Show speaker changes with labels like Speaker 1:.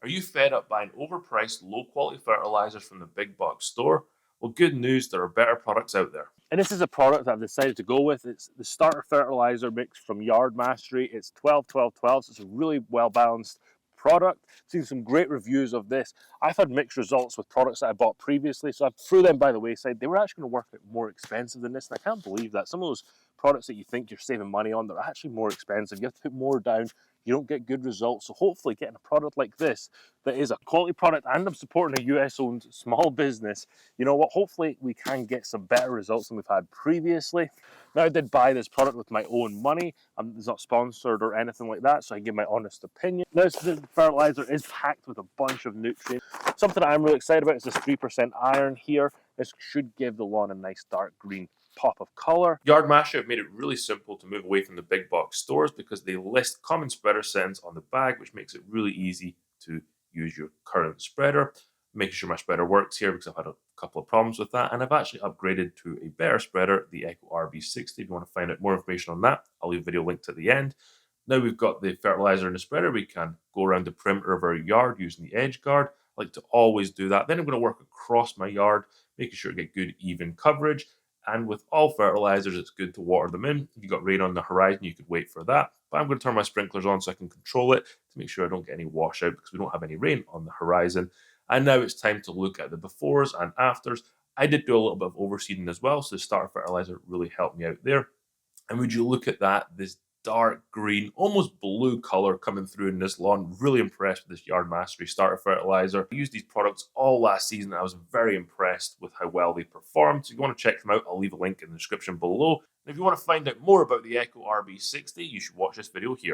Speaker 1: Are you fed up buying overpriced, low-quality fertilizers from the big box store? Well, good news, there are better products out there.
Speaker 2: And this is a product that I've decided to go with. It's the starter fertilizer mix from Yard Mastery. It's 12-12-12, so it's a really well-balanced product. I've seen some great reviews of this. I've had mixed results with products that I bought previously, so I threw them by the wayside. They were actually going to work out more expensive than this, and I can't believe that. Some of those products that you think you're saving money on, they're actually more expensive. You have to put more down. You don't get good results. So hopefully getting a product like this that is a quality product, and I'm supporting a US-owned small business, you know what, hopefully we can get some better results than we've had previously. Now, I did buy this product with my own money. It's not sponsored or anything like that, so I give my honest opinion. This fertilizer is packed with a bunch of nutrients. Something that I'm really excited about is this 3% iron here. This should give the lawn a nice dark green pop of color.
Speaker 1: Yard Mastery have made it really simple to move away from the big box stores because they list common spreader settings on the bag, which makes it really easy to use your current spreader. Making sure my spreader works here because I've had a couple of problems with that, and I've actually upgraded to a better spreader, the Echo RB60. If you want to find out more information on that, I'll leave a video linked at the end. Now we've got the fertilizer in the spreader, we can go around the perimeter of our yard using the edge guard. I like to always do that. Then I'm going to work across my yard, making sure I get good even coverage. And with all fertilizers, it's good to water them in. If you've got rain on the horizon, you could wait for that. But I'm going to turn my sprinklers on so I can control it to make sure I don't get any washout because we don't have any rain on the horizon. And now it's time to look at the befores and afters. I did do a little bit of overseeding as well, so the starter fertilizer really helped me out there. And would you look at that, this dark green, almost blue color coming through in this lawn. Really impressed with this Yard Mastery starter fertilizer. I used these products all last season. I was very impressed with how well they performed. So if you want to check them out, I'll leave a link in the description below. And if you want to find out more about the Echo RB60, you should watch this video here.